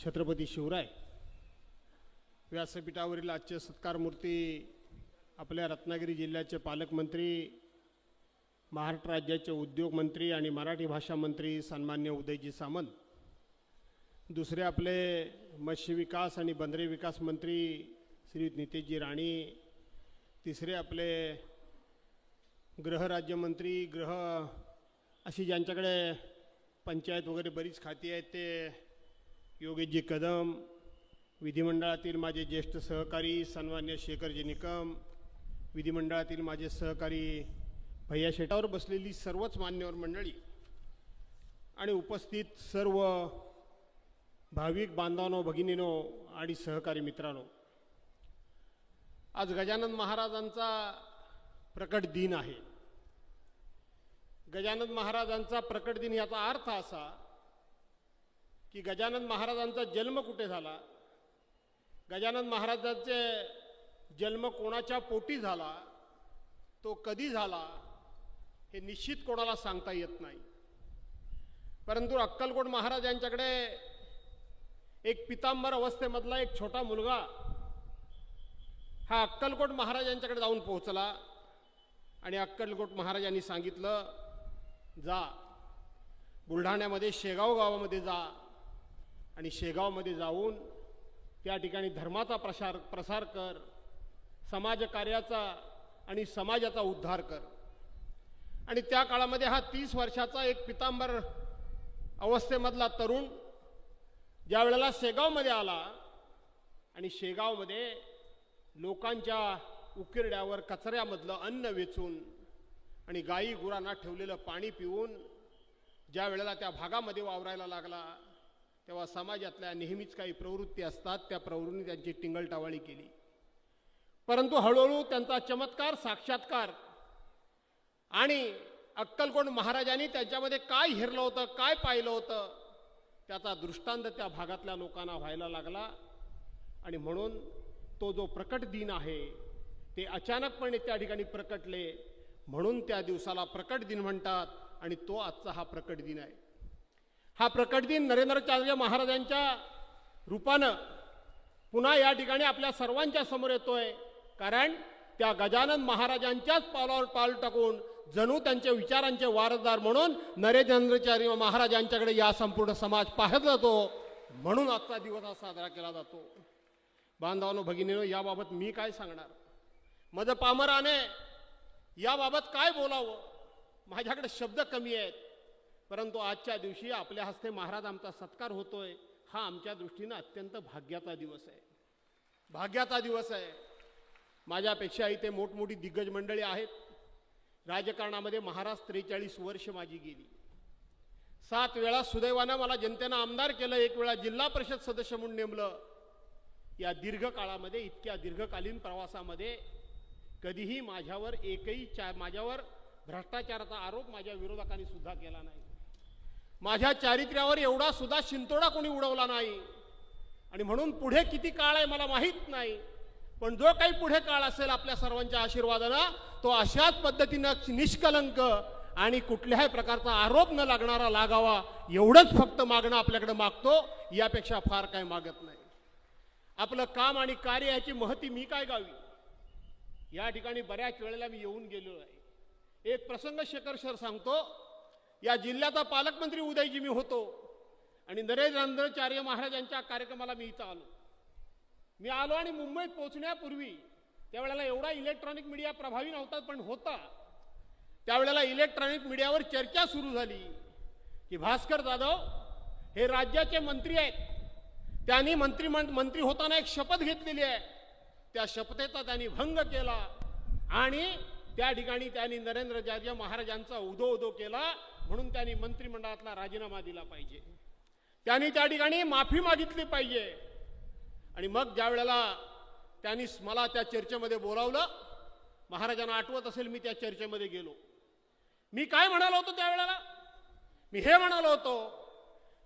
छत्रपती शिवराय व्यासपीठावरील आजचे सत्कारमूर्ती आपल्या रत्नागिरी जिल्ह्याचे पालकमंत्री, महाराष्ट्र राज्याचे उद्योगमंत्री आणि मराठी भाषा मंत्री सन्मान्य उदयजी सामंत, दुसरे आपले मत्स्य विकास आणि बंदरे विकास मंत्री श्री नितेशजी राणे, तिसरे आपले गृहराज्यमंत्री अशी ज्यांच्याकडे पंचायत वगैरे बरीच खाती आहेत ते योगेशजी कदम, विधिमंडळातील माझे ज्येष्ठ सहकारी सन्मान्य शेखरजी निकम, विधिमंडळातील माझे सहकारी भैया शेटावर बसलेली सर्वच मान्यवर मंडळी आणि उपस्थित सर्व भाविक बांधवांनो, भगिनींनो आणि सहकारी मित्रांनो, आज गजानन महाराजांचा प्रकट दिन आहे. गजानन महाराजांचा प्रकट दिन याचा अर्थ असा की गजानन महाराजांचा जन्म कुठे झाला, गजानन महाराजांचे जन्म कोणाच्या पोटी झाला, तो कधी झाला हे निश्चित कोणाला सांगता येत नाही. परंतु अक्कलकोट महाराज यांच्याकडे एक पितांबर अवस्थेमधला एक छोटा मुलगा हा अक्कलकोट महाराज यांच्याकडे जाऊन पोहोचला आणि अक्कलकोट महाराजांनी सांगितलं, जा बुलढाण्यामध्ये शेगाव गावामध्ये जा आणि शेगावमध्ये जाऊन त्या ठिकाणी धर्माचा प्रसार कर, समाजकार्याचा आणि समाजाचा उद्धार कर. आणि त्या काळामध्ये हा 30 वर्षाचा एक पितांबर अवस्थेमधला तरुण ज्या वेळेला शेगावमध्ये आला आणि शेगावमध्ये लोकांच्या उकिरड्यावर कचऱ्यामधलं अन्न वेचून आणि गाई गुरांना ठेवलेलं पाणी पिऊन ज्या वेळेला त्या भागामध्ये वावरायला लागला, तेव्हा समाजातल्या नेहमीच काही प्रवृत्ती असतात, त्या प्रवृत्तीने त्यांची टिंगलटावाळी केली. परंतु हळूहळू त्यांचा चमत्कार, साक्षात्कार आणि अक्कलकोट महाराजांनी त्याच्यामध्ये काय हेरलं होतं, काय पाहिलं होतं, त्याचा दृष्टांत त्या भागातल्या लोकांना व्हायला लागला. आणि म्हणून तो जो प्रकट दिन आहे ते अचानकपणे त्या ठिकाणी प्रकटले, म्हणून त्या दिवसाला प्रकट दिन म्हणतात. आणि तो आजचा हा प्रकट दिन आहे. हा प्रकट दिन नरेंद्राचार्य महाराजांच्या रूपानं पुन्हा या ठिकाणी आपल्या सर्वांच्या समोर येतोय. कारण त्या गजानन महाराजांच्याच पावलावर पाऊल टाकून जणू त्यांच्या विचारांचे वारसदार म्हणून नरेंद्राचार्य महाराजांच्याकडे या संपूर्ण समाज पाहत जातो, म्हणून आजचा दिवस हा साजरा केला जातो. बांधवांनो, भगिनींनो, याबाबत मी काय सांगणार, मज पामराने याबाबत काय बोलावं, माझ्याकडे शब्द कमी आहेत. परंतु आजच्या दिवशी आपल्या हस्ते महाराज आमचा सत्कार होतोय, हा आमच्या दृष्टीनं अत्यंत भाग्याचा दिवस आहे, भाग्याचा दिवस आहे. माझ्यापेक्षा इथे मोठमोठी दिग्गज मंडळी आहेत. राजकारणामध्ये महाराज 43 वर्ष माझी गेली. 7 वेळा सुदैवानं मला जनतेनं आमदार केलं, 1 वेळा जिल्हा परिषद सदस्य म्हणून नेमलं. या दीर्घ काळामध्ये, इतक्या दीर्घकालीन प्रवासामध्ये कधीही माझ्यावर भ्रष्टाचाराचा आरोप माझ्या विरोधकांनी सुद्धा केला नाही. माझ्या चारित्र्यावर एवढा सुद्धा शिंतोडा कोणी उडवला नाही. आणि म्हणून पुढे किती काळ आहे मला माहीत नाही, पण जो काही पुढे काळ असेल आपल्या सर्वांच्या आशीर्वादानं तो अशाच पद्धतीनं निष्कलंक आणि कुठल्याही प्रकारचा आरोप न लागणारा लागावा, एवढंच फक्त मागणं आपल्याकडे मागतो, यापेक्षा फार काय मागत नाही. आपलं काम आणि कार्य याची महती मी काय गावी, या ठिकाणी बऱ्याच वेळेला मी येऊन गेलेलो आहे. एक प्रसंग शेखर सर सांगतो. या जिल्ह्याचा पालकमंत्री उदयजी मी होतो आणि नरेंद्राचार्य महाराजांच्या कार्यक्रमाला मी इथं आलो आणि मुंबईत पोहोचण्यापूर्वी त्यावेळेला एवढा इलेक्ट्रॉनिक मीडिया प्रभावी नव्हता, पण होता. त्यावेळेला इलेक्ट्रॉनिक मीडियावर चर्चा सुरू झाली की भास्कर जाधव हे राज्याचे मंत्री आहेत, त्यांनी मंत्री होताना एक शपथ घेतलेली आहे, त्या शपथेचा त्यांनी भंग केला आणि त्या ठिकाणी त्यांनी नरेंद्राचार्य महाराजांचा उदो केला, म्हणून त्यांनी मंत्रिमंडळातला राजीनामा दिला पाहिजे, त्यांनी त्या ठिकाणी माफी मागितली पाहिजे. आणि मग ज्या वेळेला त्यांनी मला त्या चर्चेमध्ये बोलावलं, महाराजांना आठवत असेल मी त्या चर्चेमध्ये गेलो. मी काय म्हणालो होतो त्यावेळेला, मी हे म्हणालो होतो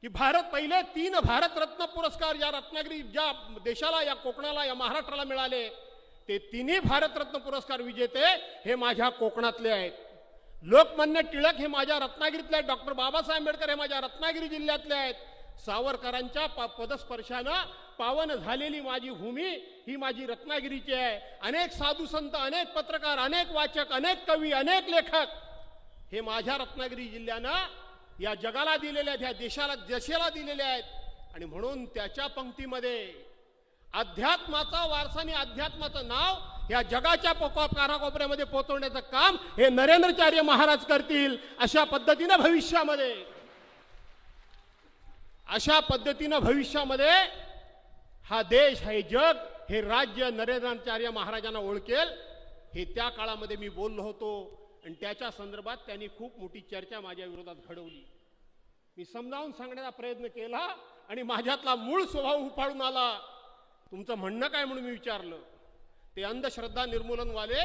की पहिले 3 भारतरत्न पुरस्कार ज्या रत्नागिरी, ज्या देशाला, या कोकणाला, या महाराष्ट्राला मिळाले, ते 3ही भारतरत्न पुरस्कार विजेते हे माझ्या कोकणातले आहेत. लोकमान्य टिळक हे माझ्या रत्नागिरीतले आहेत, डॉक्टर बाबासाहेब आंबेडकर हे माझ्या रत्नागिरी जिल्ह्यातले आहेत, सावरकरांच्या पदस्पर्शानं पावन झालेली माझी भूमी ही माझी रत्नागिरीची आहे. अनेक साधू संत, अनेक पत्रकार, अनेक वाचक, अनेक कवी, अनेक लेखक हे माझ्या रत्नागिरी जिल्ह्यानं या जगाला दिलेले आहेत, या देशाला दिलेले आहेत. आणि म्हणून त्याच्या पंक्तीमध्ये अध्यात्माचा वारसा आणि अध्यात्माचं नाव या जगाच्या कानाकोपऱ्यामध्ये पोहोचवण्याचं काम हे नरेंद्राचार्य महाराज करतील. अशा पद्धतीनं भविष्यामध्ये हा देश, हे जग, हे राज्य नरेंद्राचार्य महाराजांना ओळखेल. हे त्या काळामध्ये मी बोललो होतो आणि त्याच्या संदर्भात त्यांनी खूप मोठी चर्चा माझ्या विरोधात घडवली. मी समजावून सांगण्याचा प्रयत्न केला आणि माझ्यातला मूळ स्वभाव उफाळून आला. तुमचं म्हणणं काय म्हणून मी विचारलं. ते अंधश्रद्धा निर्मूलनवाले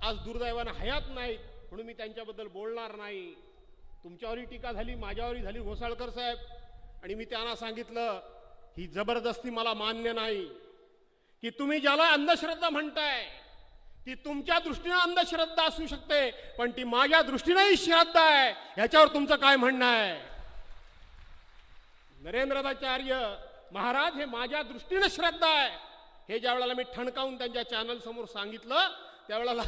आज दुर्दैवानं हयात नाहीत म्हणून मी त्यांच्याबद्दल बोलणार नाही. तुमच्यावरही टीका झाली, माझ्यावरही झाली, घोसाळकर साहेब. आणि मी त्यांना सांगितलं ही जबरदस्ती मला मान्य नाही. की तुम्ही ज्याला अंधश्रद्धा म्हणताय ती तुमच्या दृष्टीने अंधश्रद्धा असू शकते, पण ती माझ्या दृष्टीनेही श्रद्धा आहे. ह्याच्यावर तुमचं काय म्हणणं आहे? नरेंद्राचार्य महाराज हे माझ्या दृष्टीने श्रद्धा आहे हे ज्या वेळेला मी ठणकावून त्यांच्या चॅनल समोर सांगितलं, त्यावेळेला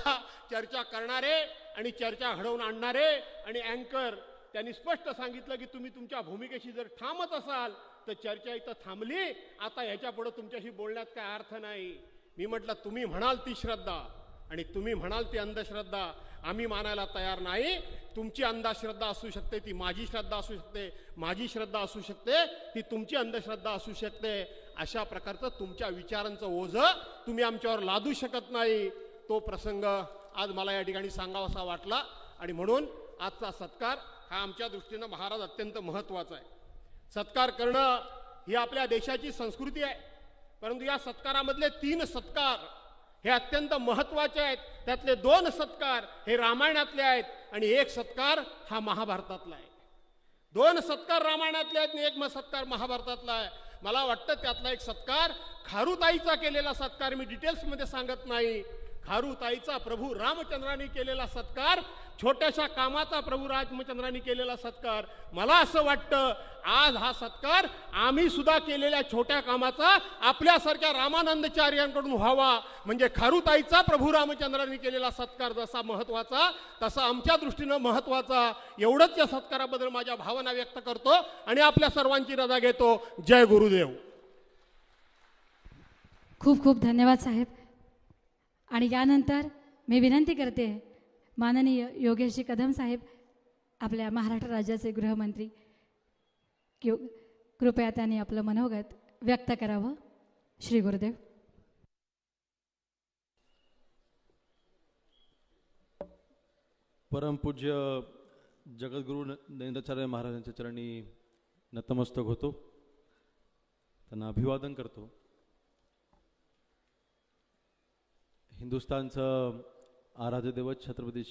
चर्चा करणारे आणि चर्चा घडवून आणणारे आणि अँकर त्यांनी स्पष्ट सांगितलं की तुम्ही तुमच्या भूमिकेशी जर ठामच असाल तर चर्चा इथं थांबली. आता ह्याच्या पुढे तुमच्याशी बोलण्यात काय अर्थ नाही. मी म्हटलं तुम्ही म्हणाल ती श्रद्धा आणि तुम्ही म्हणाल ती अंधश्रद्धा आम्ही मानायला तयार नाही. तुमची अंधश्रद्धा असू शकते, ती माझी श्रद्धा असू शकते, माझी श्रद्धा असू शकते, ती तुमची अंधश्रद्धा असू शकते. अशा प्रकारचं तुमच्या विचारांचं ओझं तुम्ही आमच्यावर लादू शकत नाही. तो प्रसंग आज मला या ठिकाणी सांगावासा वाटला आणि म्हणून आजचा सत्कार हा आमच्या दृष्टीनं महाराज अत्यंत महत्त्वाचा आहे. सत्कार करणं ही आपल्या देशाची संस्कृती आहे, परंतु या सत्कारामधले 3 सत्कार हे अत्यंत महत्त्वाचे आहेत. त्यातले 2 सत्कार हे रामायणातले आहेत आणि 1 सत्कार हा महाभारतातला आहे. 2 सत्कार रामायणातले आहेत आणि 1 सत्कार महाभारतातला आहे. मला वाटतं त्यातला 1 सत्कार खारुताईचा केलेला सत्कार, मी डिटेल्समध्ये सांगत नाही. खारुताईचा प्रभू रामचंद्रांनी केलेला सत्कार, छोट्याशा कामाचा प्रभू रामचंद्रांनी केलेला सत्कार. मला असं वाटतं आज हा सत्कार आम्ही सुद्धा केलेल्या छोट्या कामाचा आपल्यासारख्या रामानंदाचार्यांकडून व्हावा. म्हणजे खारुताईचा प्रभू रामचंद्रांनी केलेला सत्कार जसा महत्त्वाचा तसा आमच्या दृष्टीनं महत्त्वाचा. एवढंच या सत्काराबद्दल माझ्या भावना व्यक्त करतो आणि आपल्या सर्वांची रजा घेतो. जय गुरुदेव. खूप खूप धन्यवाद साहेब. आणि यानंतर मी विनंती करते माननीय योगेशजी कदम साहेब, आपल्या महाराष्ट्र राज्याचे गृहमंत्री, कृपया त्यांनी आपलं मनोगत व्यक्त करावं. श्री गुरुदेव. परमपूज्य जगद्गुरु नरेंद्राचार्य महाराजांच्या चरणी नतमस्तक होतो, त्यांना अभिवादन करतो. हिंदुस्थानचं आराध्य दैवत छत्रपती